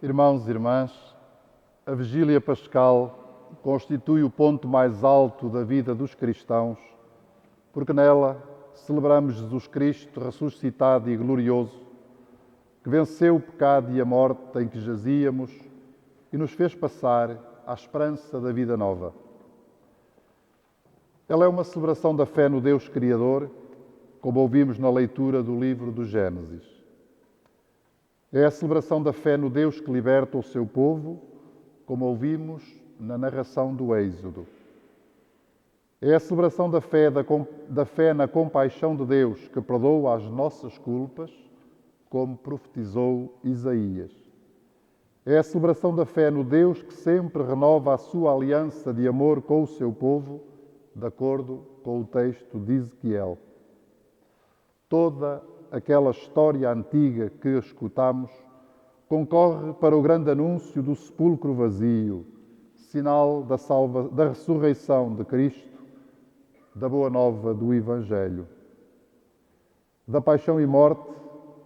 Irmãos e irmãs, a Vigília Pascal constitui o ponto mais alto da vida dos cristãos, porque nela celebramos Jesus Cristo ressuscitado e glorioso, que venceu o pecado e a morte em que jazíamos e nos fez passar à esperança da vida nova. Ela é uma celebração da fé no Deus Criador, como ouvimos na leitura do livro do Gênesis. É a celebração da fé no Deus que liberta o seu povo, como ouvimos na narração do Êxodo. É a celebração da fé na compaixão de Deus que perdoa as nossas culpas, como profetizou Isaías. É a celebração da fé no Deus que sempre renova a sua aliança de amor com o seu povo, de acordo com o texto de Ezequiel. Toda aquela história antiga que escutamos concorre para o grande anúncio do sepulcro vazio, sinal da ressurreição de Cristo, da boa nova do Evangelho. Da paixão e morte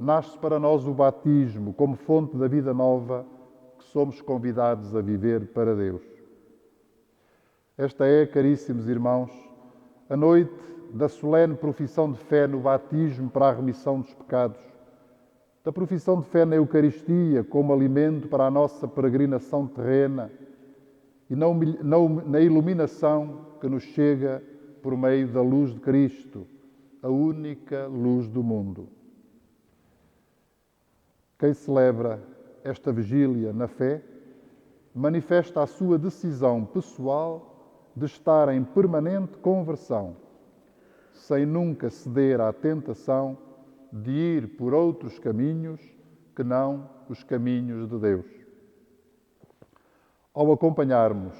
nasce para nós o batismo como fonte da vida nova que somos convidados a viver para Deus. Esta é, caríssimos irmãos, a noite da solene profissão de fé no batismo para a remissão dos pecados, da profissão de fé na Eucaristia como alimento para a nossa peregrinação terrena e na iluminação que nos chega por meio da luz de Cristo, a única luz do mundo. Quem celebra esta vigília na fé manifesta a sua decisão pessoal de estar em permanente conversão, sem nunca ceder à tentação de ir por outros caminhos que não os caminhos de Deus. Ao acompanharmos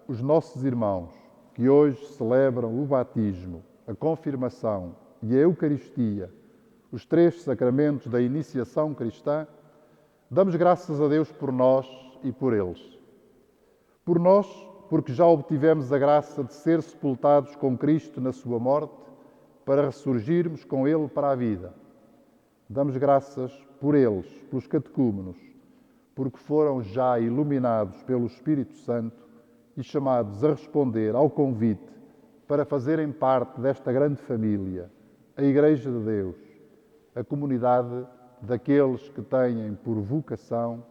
os nossos irmãos que hoje celebram o batismo, a confirmação e a Eucaristia, os três sacramentos da iniciação cristã, damos graças a Deus por nós e por eles. Por nós, porque já obtivemos a graça de ser sepultados com Cristo na sua morte, para ressurgirmos com Ele para a vida. Damos graças por eles, pelos catecúmenos, porque foram já iluminados pelo Espírito Santo e chamados a responder ao convite para fazerem parte desta grande família, a Igreja de Deus, a comunidade daqueles que têm por vocação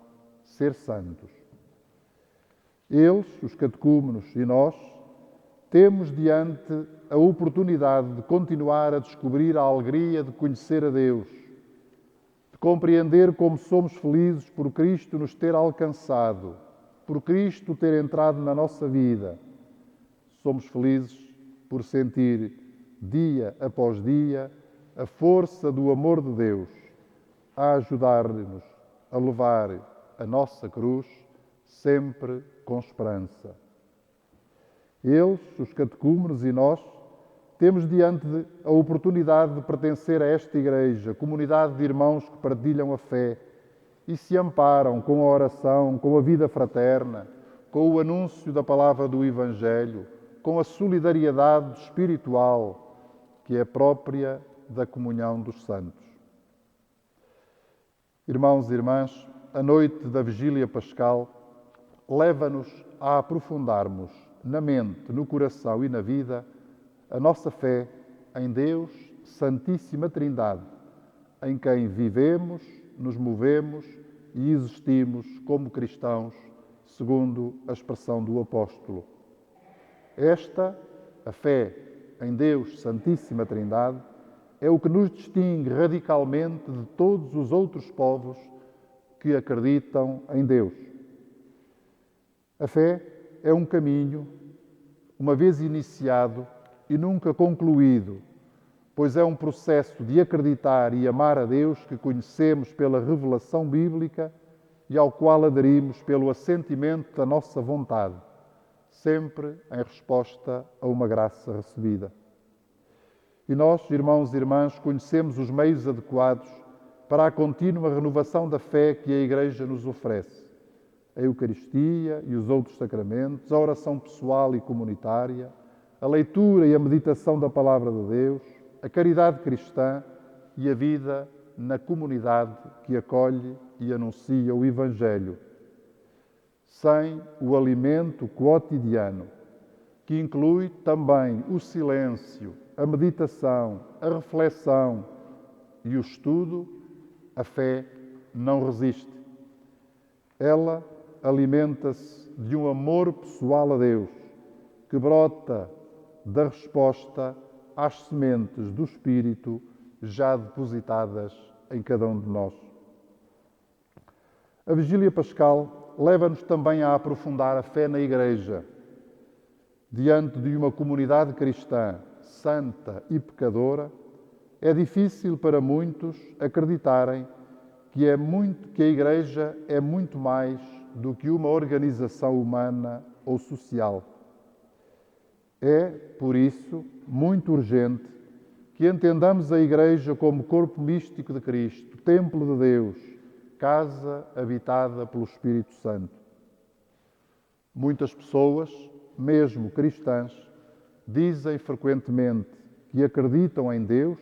ser santos. Eles, os catecúmenos e nós, temos diante a oportunidade de continuar a descobrir a alegria de conhecer a Deus, de compreender como somos felizes por Cristo nos ter alcançado, por Cristo ter entrado na nossa vida. Somos felizes por sentir, dia após dia, a força do amor de Deus a ajudar-nos a levar a nossa cruz sempre com esperança. Eles, os catecúmenos e nós, temos diante a oportunidade de pertencer a esta Igreja, comunidade de irmãos que partilham a fé e se amparam com a oração, com a vida fraterna, com o anúncio da palavra do Evangelho, com a solidariedade espiritual que é própria da comunhão dos santos. Irmãos e irmãs, a noite da Vigília Pascal leva-nos a aprofundarmos na mente, no coração e na vida a nossa fé em Deus, Santíssima Trindade, em quem vivemos, nos movemos e existimos como cristãos, segundo a expressão do apóstolo. Esta, a fé em Deus, Santíssima Trindade, é o que nos distingue radicalmente de todos os outros povos que acreditam em Deus. A fé é um caminho, uma vez iniciado e nunca concluído, pois é um processo de acreditar e amar a Deus que conhecemos pela revelação bíblica e ao qual aderimos pelo assentimento da nossa vontade, sempre em resposta a uma graça recebida. E nós, irmãos e irmãs, conhecemos os meios adequados para a contínua renovação da fé que a Igreja nos oferece. A Eucaristia e os outros sacramentos, a oração pessoal e comunitária, a leitura e a meditação da Palavra de Deus, a caridade cristã e a vida na comunidade que acolhe e anuncia o Evangelho, sem o alimento quotidiano, que inclui também o silêncio, a meditação, a reflexão e o estudo, a fé não resiste. Ela alimenta-se de um amor pessoal a Deus, que brota da resposta às sementes do Espírito já depositadas em cada um de nós. A Vigília Pascal leva-nos também a aprofundar a fé na Igreja. Diante de uma comunidade cristã santa e pecadora, é difícil para muitos acreditarem que a Igreja é muito mais do que uma organização humana ou social. É, por isso, muito urgente que entendamos a Igreja como corpo místico de Cristo, templo de Deus, casa habitada pelo Espírito Santo. Muitas pessoas, mesmo cristãs, dizem frequentemente que acreditam em Deus,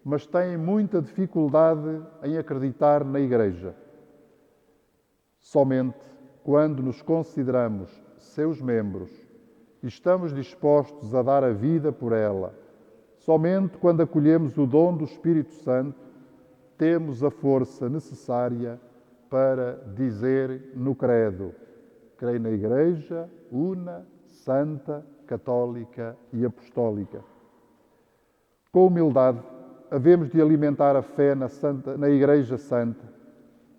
mas têm muita dificuldade em acreditar na Igreja. Somente quando nos consideramos seus membros e estamos dispostos a dar a vida por ela, somente quando acolhemos o dom do Espírito Santo, temos a força necessária para dizer no credo: creio na Igreja, una, santa, católica e apostólica. Com humildade, havemos de alimentar a fé na Igreja Santa,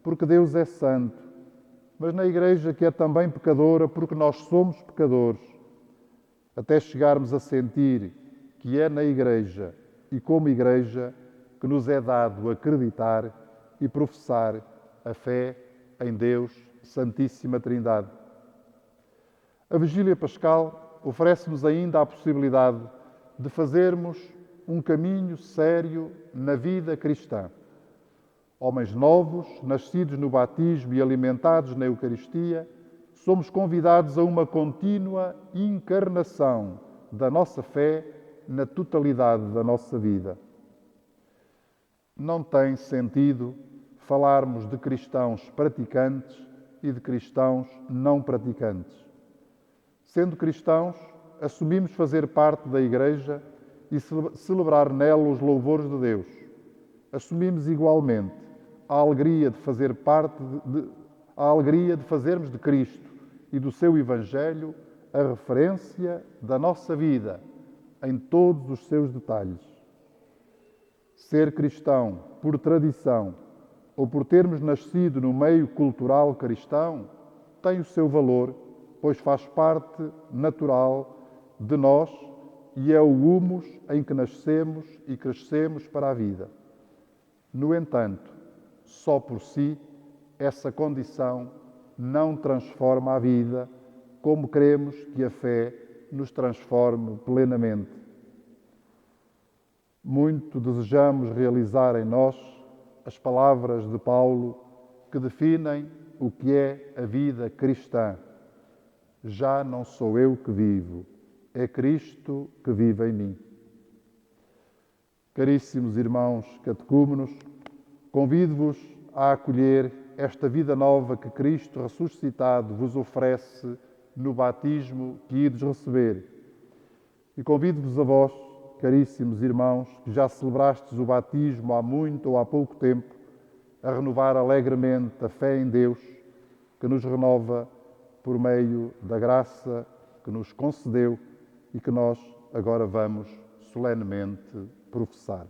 porque Deus é santo, mas na Igreja que é também pecadora, porque nós somos pecadores, até chegarmos a sentir que é na Igreja e como Igreja que nos é dado acreditar e professar a fé em Deus, Santíssima Trindade. A Vigília Pascal oferece-nos ainda a possibilidade de fazermos um caminho sério na vida cristã. Homens novos, nascidos no batismo e alimentados na Eucaristia, somos convidados a uma contínua encarnação da nossa fé na totalidade da nossa vida. Não tem sentido falarmos de cristãos praticantes e de cristãos não praticantes. Sendo cristãos, assumimos fazer parte da Igreja e celebrar nela os louvores de Deus. Assumimos igualmente a alegria de fazer a alegria de fazermos de Cristo e do seu Evangelho a referência da nossa vida em todos os seus detalhes. Ser cristão por tradição ou por termos nascido no meio cultural cristão tem o seu valor, pois faz parte natural de nós e é o humus em que nascemos e crescemos para a vida. No entanto, só por si, essa condição não transforma a vida como queremos que a fé nos transforme plenamente. Muito desejamos realizar em nós as palavras de Paulo que definem o que é a vida cristã. Já não sou eu que vivo, é Cristo que vive em mim. Caríssimos irmãos catecúmenos, convido-vos a acolher esta vida nova que Cristo ressuscitado vos oferece no batismo que ides receber. E convido-vos a vós, caríssimos irmãos, que já celebrastes o batismo há muito ou há pouco tempo, a renovar alegremente a fé em Deus, que nos renova por meio da graça que nos concedeu e que nós agora vamos solenemente professar.